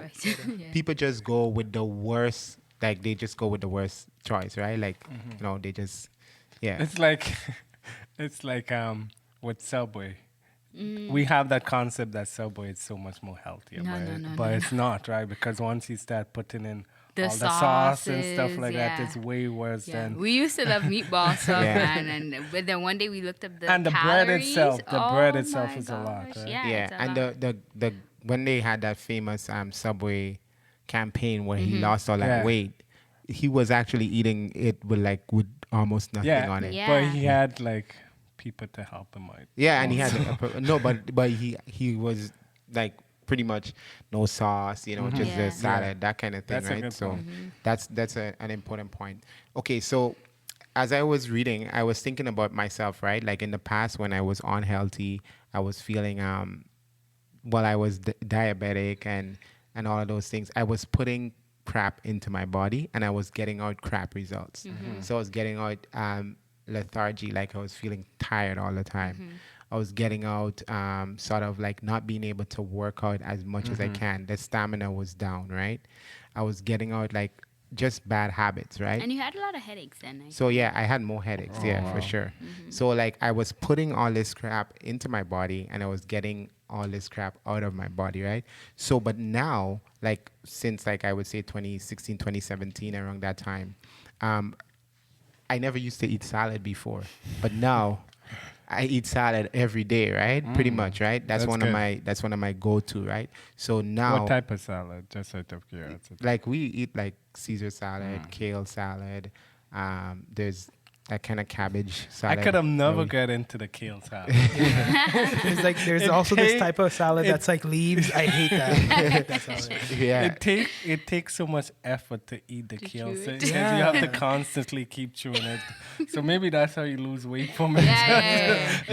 People just go with the worst. Like they just go with the worst choice, right? Like they just It's like with Subway. We have that concept that Subway is so much more healthier, but it's not, right? Because once you start putting in all the sauce and stuff like that, it's way worse than. We used to love meatball stuff, man, but then one day we looked up the and the calories. bread itself is a lot, right? And the when they had that famous Subway campaign where he lost all that weight, he was actually eating it with almost nothing on it. But he had like people to help him out. Yeah, and he had but he was like pretty much no sauce, just a salad, that kind of thing, that's right? So that's an important point. Okay, so as I was reading, I was thinking about myself, right? Like in the past when I was unhealthy, I was feeling I was diabetic and all of those things. I was putting crap into my body and I was getting out crap results. So I was getting out lethargy, like I was feeling tired all the time. I was getting out sort of like not being able to work out as much as I can. The stamina was down, right? I was getting out like just bad habits, right? And you had a lot of headaches then. So I had more headaches, for sure. So like I was putting all this crap into my body and I was getting all this crap out of my body, right? So but now, like since like I would say 2016, 2017, around that time, I never used to eat salad before, but now I eat salad every day, right? Pretty much, right? That's one of my go-to, right? So now, what type of salad? Just out of curiosity. Like we eat like Caesar salad, kale salad. There's that kind of cabbage salad. I could have never got into the kale salad. There's also this type of salad that's like leaves. I hate that. I hate that salad. Yeah. It takes so much effort to eat the kale salad because you have to constantly keep chewing it. So maybe that's how you lose weight from it.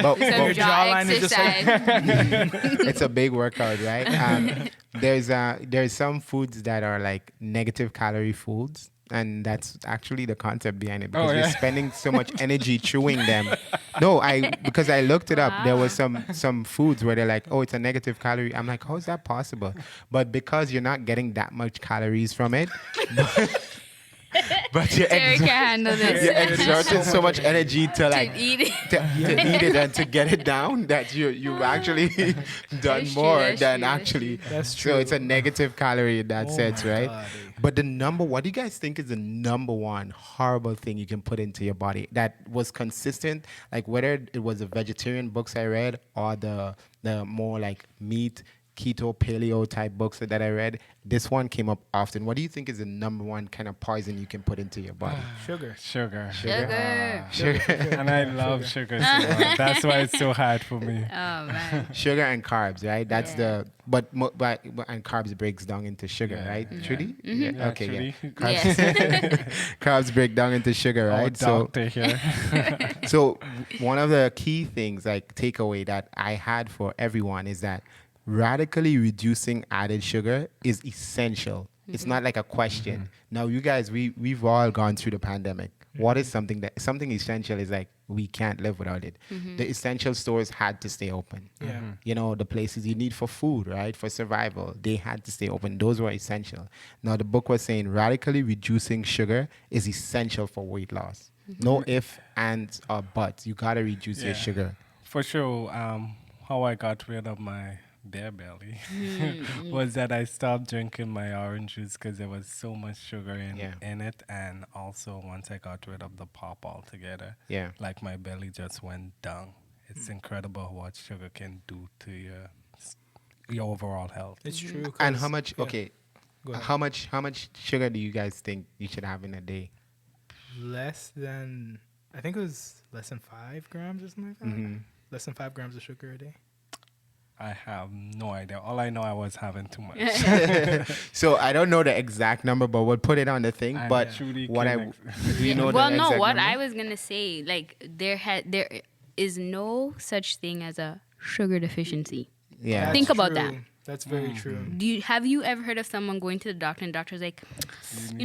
But your jawline is just like it's a big workout, right? There's some foods that are like negative calorie foods. And that's actually the concept behind it because we're spending so much energy chewing them. No, because I looked it up. There was some foods where they're like, oh, it's a negative calorie. I'm like, how is that possible? But because you're not getting that much calories from it, but you're, Tarrie can't handle this. you're exerting so much energy to like eat it. to eat it and to get it down that you've actually done That's more true, than that's actually. That's true. So it's a negative calorie in that Oh sense, my right? God. But what do you guys think is the number one horrible thing you can put into your body that was consistent? Like whether it was the vegetarian books I read or the more like meat, keto, paleo type books that I read, this one came up often. What do you think is the number one kind of poison you can put into your body? Sugar. Sugar. Sugar. And I love sugar so much. That's why it's so hard for me. Oh man. Sugar and carbs, right? That's Yeah. but and carbs breaks down into sugar, Yeah, right? yeah. Trudy? Mm-hmm. Yeah, Okay, Trudy. yeah. Yes. Carbs break down into sugar, Our right? So doctor here. So one of the key things, like takeaway that I had for everyone is that radically reducing added sugar is essential. It's not like a question. Now, you guys, we've all gone through the pandemic. What is something essential is like we can't live without it. The essential stores had to stay open. Yeah. You know, the places you need for food, right? For survival, they had to stay open. Those were essential. Now, the book was saying radically reducing sugar is essential for weight loss. No if, ands, or buts. You got to reduce your Yeah. sugar. For sure, how I got rid of my bear belly was that I stopped drinking my orange juice because there was so much sugar in it. And also, once I got rid of the pop altogether, Yeah. like my belly just went down. It's incredible what sugar can do to your overall health. It's true. And 'cause- how much? yeah. Okay, Go ahead. how much sugar do you guys think you should have in a day? Less than, I think it was less than 5 grams or something like that. Mm-hmm. Less than 5 grams of sugar a day. I have no idea. All I know, I was having too much. So I don't know the exact number, but we'll put it on the thing. And But Trudy what can do you know? Well, the no. exact What number? I was gonna say, like there is no such thing as a sugar deficiency. Yeah. Think That's about true. that. That's very true. Have you ever heard of someone going to the doctor and the doctor's like,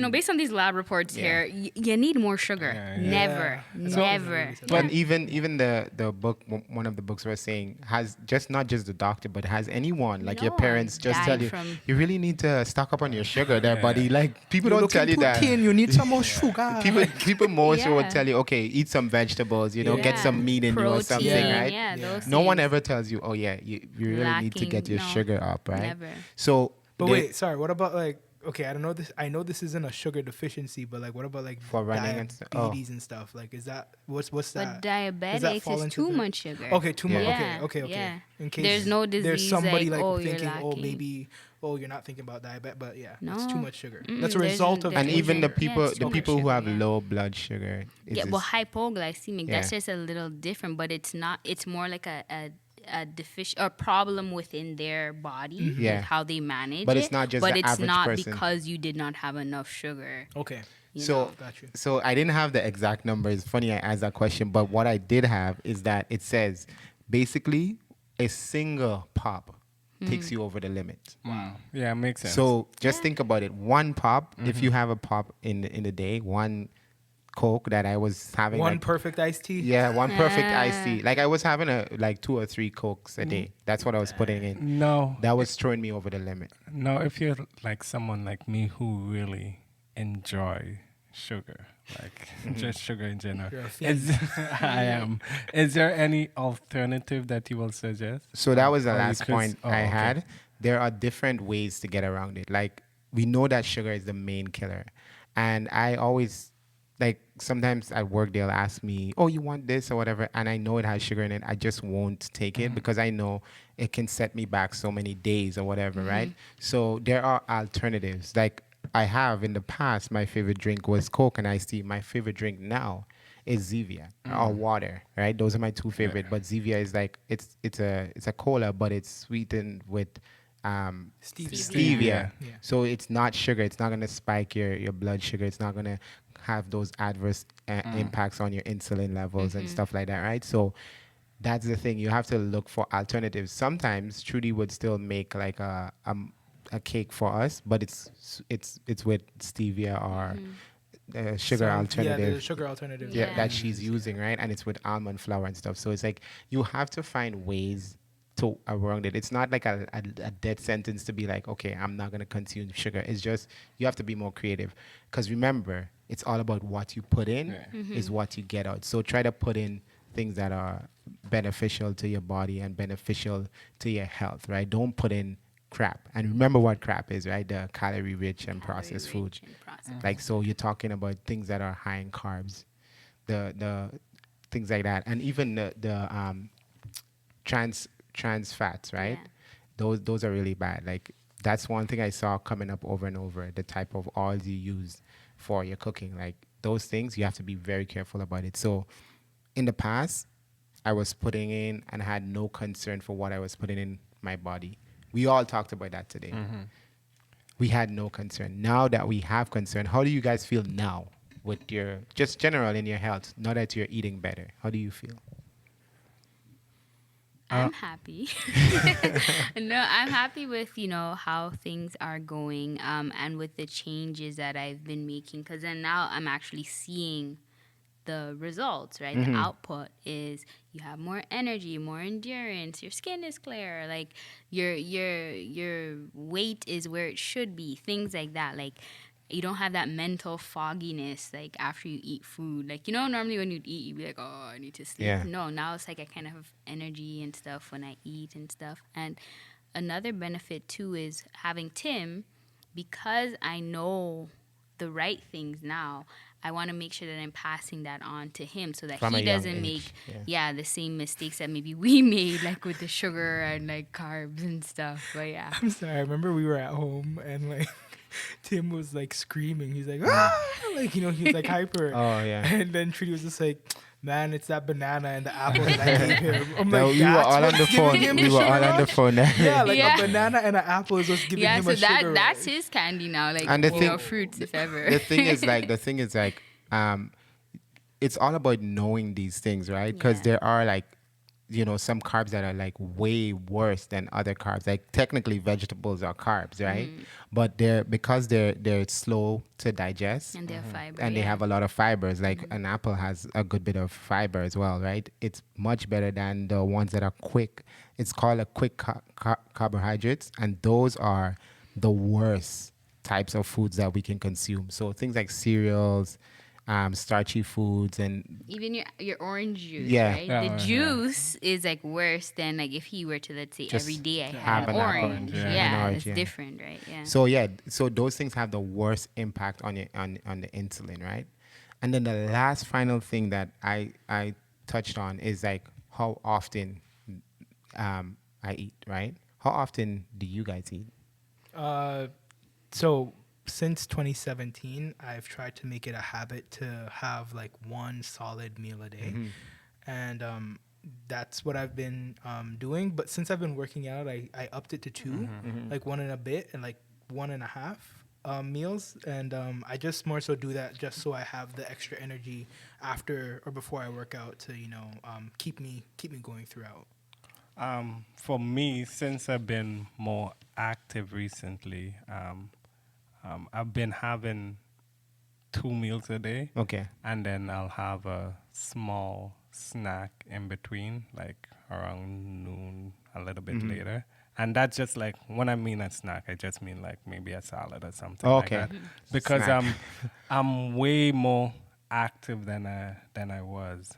based on these lab reports Yeah. here, you need more sugar. Yeah, yeah. Never, Yeah. never. But even the book, one of the books was saying, has not just the doctor, but has anyone, like your No, parents, just died tell you, from- you really need to stock up on your sugar there, Yeah. buddy. Like people You're don't tell you looking too that. thin, you need some more sugar. People more so would Yeah. tell you, okay, eat some vegetables, get Yeah. some meat in you or something, Protein, right? Yeah, Yeah. those No one things. ever tells you, oh yeah, you really need to Lacking, get your no. sugar up, right? Never. So, But they- wait, sorry. What about like? Okay, I don't know this. I know this isn't a sugar deficiency, but like, what about like For running and stuff? Oh. diabetes and stuff? Like, is that what's But that? diabetics fall is into too the- much sugar. Okay, too much. Yeah, Okay. yeah. In case There's no there's disease somebody like, like oh, you're thinking, oh, lacking. maybe, oh, you're not thinking about diabetes, but yeah, it's too No. much sugar. Mm-mm, That's a there's- result of there's and Yeah, even the it's people too much who sugar, have yeah. low blood sugar. Yeah, well, hypoglycemic, that's Yeah. just a little different, but it's not. It's more like a deficient or problem within their body, Yeah. with how they manage But it. it's not just But the it's average not person. because you did not have enough sugar. Okay, You So, know. got you. so I didn't have the exact number. It's funny I asked that question, but what I did have is that it says basically a single pop takes you over the limit. Wow. Yeah, makes sense. So just think about it. One pop, if you have a pop in the day, one Coke that I was having, One like, perfect iced tea. yeah, one perfect iced tea. Like I was having like 2 or 3 Cokes a day. That's what I was putting in. no, That was throwing me over the limit. no. If you're like someone like me who really enjoy sugar, like just sugar in general, You're a fiend. is I am. Is there any alternative that you will suggest? So that was the Or you last could- point oh, I okay. had. There are different ways to get around it. Like we know that sugar is the main killer. And I always, like sometimes at work they'll ask me, oh, you want this or whatever, and I know it has sugar in it. I just won't take it because I know it can set me back so many days or whatever, right? So there are alternatives. Like I have in the past, my favorite drink was Coke and iced tea. My favorite drink now is Zevia or water, right? Those are my 2 favorite. But Zevia is like it's a cola, but it's sweetened with stevia. Yeah. So it's not sugar. It's not gonna spike your blood sugar. It's not gonna have those adverse impacts on your insulin levels and stuff like that, right? So that's the thing. You have to look for alternatives. Sometimes Trudy would still make like a cake for us, but it's with stevia or sugar Yeah, alternative. the sugar alternative. Yeah, Yeah. that she's using, right? And it's with almond flour and stuff. So it's like you have to find ways to around it. It's not like a death sentence to be like, okay, I'm not gonna consume sugar. It's just you have to be more creative. Because remember, it's all about what you put in is what you get out. So try to put in things that are beneficial to your body and beneficial to your health, right? Don't put in crap. And remember what crap is, right? The calorie rich and processed food. Like, so you're talking about things that are high in carbs, the things like that, and even the trans fats, right? Those are really bad. Like, that's one thing I saw coming up over and over, the type of oils you use for your cooking. Like, those things, you have to be very careful about it. So in the past, I was putting in and had no concern for what I was putting in my body. We all talked about that today. We had no concern. Now that we have concern, how do you guys feel now with your, just general in your health, now that you're eating better? How do you feel? I'm happy. No, I'm happy with, how things are going, and with the changes that I've been making. Because then now I'm actually seeing the results, right? The output is you have more energy, more endurance, your skin is clearer, like your weight is where it should be, things like that. Like, you don't have that mental fogginess like after you eat food. Like, normally when you'd eat, you'd be like, oh, I need to sleep. Yeah. No, now it's like I kind of have energy and stuff when I eat and stuff. And another benefit too is having Tim, because I know the right things now. I want to make sure that I'm passing that on to him so that From he a young doesn't age, make the same mistakes that maybe we made, like with the sugar and like carbs and stuff. But yeah. I'm sorry. I remember we were at home and like Tim was like screaming. He's like, ah! Like, he was like hyper. Oh, yeah. And then Trudy was just like, man, it's that banana and the apple that I gave him. I'm No, like, we were that's all on what's the giving phone. him We the were sugar all on the rush? phone. Yeah, like Yeah. a banana and an apple is what's giving him So a sugar that's rush. his candy now. Like, And the fruits, if ever. The thing is like, it's all about knowing these things, right? Because Yeah. there are like, some carbs that are like way worse than other carbs. Like, technically vegetables are carbs, right? But because they're slow to digest, And they're fiber. and they have a lot of fibers. Like, an apple has a good bit of fiber as well, right? It's much better than the ones that are quick. It's called a quick carbohydrates, and those are the worst types of foods that we can consume. So things like cereals, starchy foods, and even your orange juice, Yeah. right? Oh, The yeah. juice is like worse than like if he were to, let's say, Just every day I have have an apple. orange. Yeah. Yeah, An orange, it's yeah. different, right? Yeah. so those things have the worst impact on your on the insulin, right? And then the last final thing that I touched on is like how often I eat, right? How often do you guys eat? So since 2017, I've tried to make it a habit to have like one solid meal a day. And that's what I've been doing. But since I've been working out, I upped it to two, like one and a bit and like 1.5 meals. And I just more so do that just so I have the extra energy after or before I work out to, keep me going throughout. For me, since I've been more active recently, I've been having 2 meals a day. Okay. And then I'll have a small snack in between, like around noon, a little bit later. And that's just like, when I mean a snack, I just mean like maybe a salad or something Okay. like that. Because Snack. I'm way more active than I was.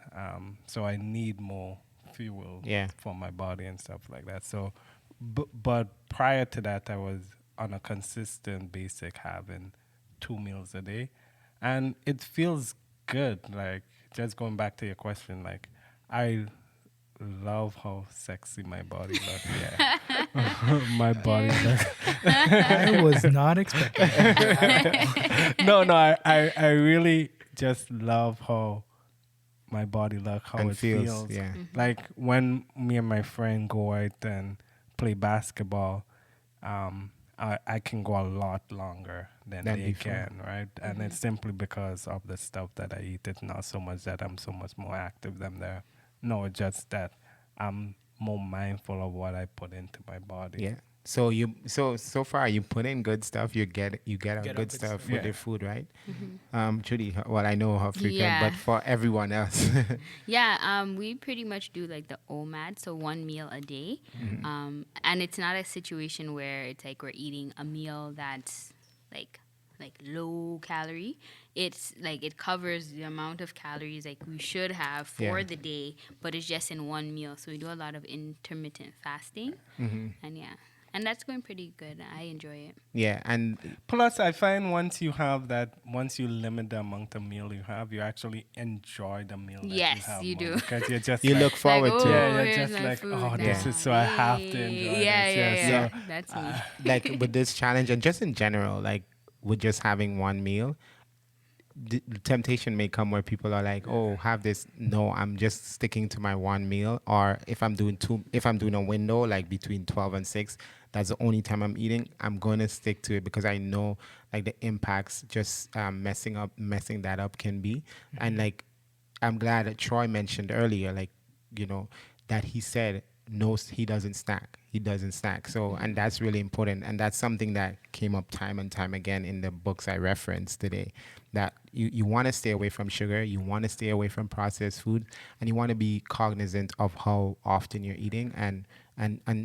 So I need more fuel for my body and stuff like that. So, but prior to that, I was on a consistent basic having 2 meals a day, and it feels good. Like, just going back to your question, like, I love how sexy my body looks. Yeah. My body looks. I was not expecting that. No, I really just love how my body looks, how And it feels, feels. yeah. Like, when me and my friend go out and play basketball, I can go a lot longer than they before. can, right? And it's simply because of the stuff that I eat. It's not so much that I'm so much more active than them. No, it's just that I'm more mindful of what I put into my body. Yeah. So so far you put in good stuff. You get out Get good out stuff good with your food, right? Trudy, well, I know how frequent, Yeah. but for everyone else, Yeah, we pretty much do like the OMAD, so 1 meal a day. And it's not a situation where it's like we're eating a meal that's like like low calorie. It's like it covers the amount of calories like we should have for the day, but it's just in one meal. So we do a lot of intermittent fasting, and and that's going pretty good. I enjoy it. Yeah, and plus I find once you limit the amount of meal you have, you actually enjoy the meal that you have you more, do. because you're just you look forward to it. Yeah, you're just like, this is so I have to enjoy this. Yeah. That's me. Like with this challenge and just in general, like with just having one meal, the temptation may come where people are like, oh, have this. No, I'm just sticking to my one meal. Or if I'm doing a window like between 12 and 6, that's the only time I'm eating, I'm going to stick to it because I know like the impacts just messing that up can be. And like, I'm glad that Troy mentioned earlier, like, that he said, no, he doesn't snack. So, and that's really important. And that's something that came up time and time again in the books I referenced today, that you want to stay away from sugar, you want to stay away from processed food, and you want to be cognizant of how often you're eating and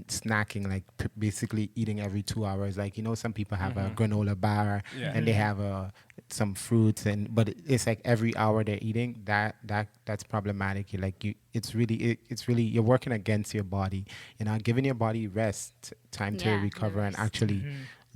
snacking, like basically eating every 2 hours. Like, some people have a granola bar and they have some fruits, but it's like every hour they're eating. That's problematic. It's really you're working against your body. You're not giving your body rest time to recover and actually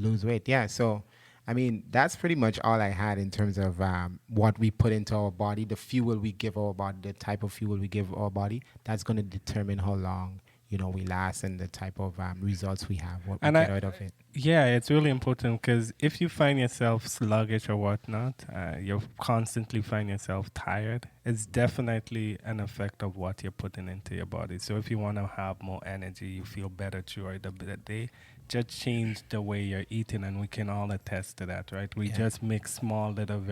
lose weight. Yeah. So, I mean, that's pretty much all I had in terms of what we put into our body, the fuel we give our body, the type of fuel we give our body. That's going to determine how long we last and the type of results we have, what we get out of it. Yeah, it's really important because if you find yourself sluggish or whatnot, you constantly find yourself tired, it's definitely an effect of what you're putting into your body. So if you want to have more energy, you feel better throughout the day, just change the way you're eating, and we can all attest to that, right? We just make small little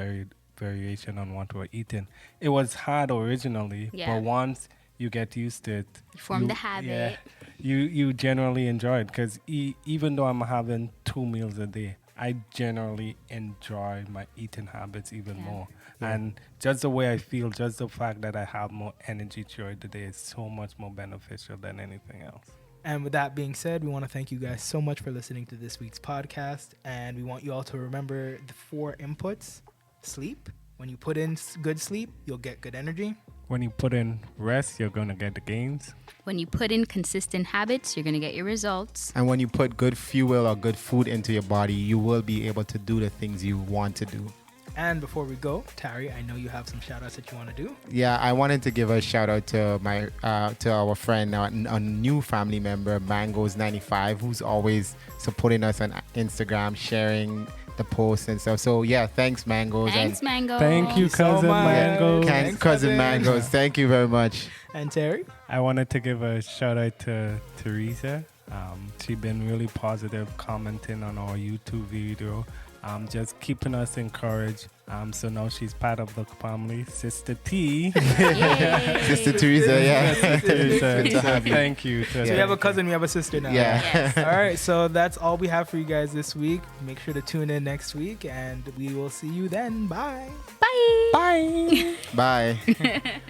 variation on what we're eating. It was hard originally, but once you get used to it. Form the habit. Yeah, you generally enjoy it because even though I'm having 2 meals a day, I generally enjoy my eating habits even more. Yeah. And just the way I feel, just the fact that I have more energy throughout the day is so much more beneficial than anything else. And with that being said, we want to thank you guys so much for listening to this week's podcast. And we want you all to remember the 4 inputs. Sleep. When you put in good sleep, you'll get good energy. When you put in rest, you're going to get the gains. When you put in consistent habits, you're going to get your results. And when you put good fuel or good food into your body, you will be able to do the things you want to do. And before we go, Tarrie, I know you have some shout outs that you want to do. Yeah, I wanted to give a shout out to to our friend, a new family member, Mangoes95, who's always supporting us on Instagram, sharing the posts and stuff. So yeah, thanks Mangoes. Thanks Mangoes. Thank you, cousin Mangoes. Thanks, cousin Mangoes. Thank you very much. And Tarrie? I wanted to give a shout out to Teresa. She's been really positive, commenting on our YouTube video. Just keeping us encouraged. So now she's part of the family. Sister T. Sister Teresa, yeah. Sister Teresa. Thank you. So we have a cousin, we have a sister now. Yeah. Yes. All right, so that's all we have for you guys this week. Make sure to tune in next week, and we will see you then. Bye. Bye. Bye. Bye.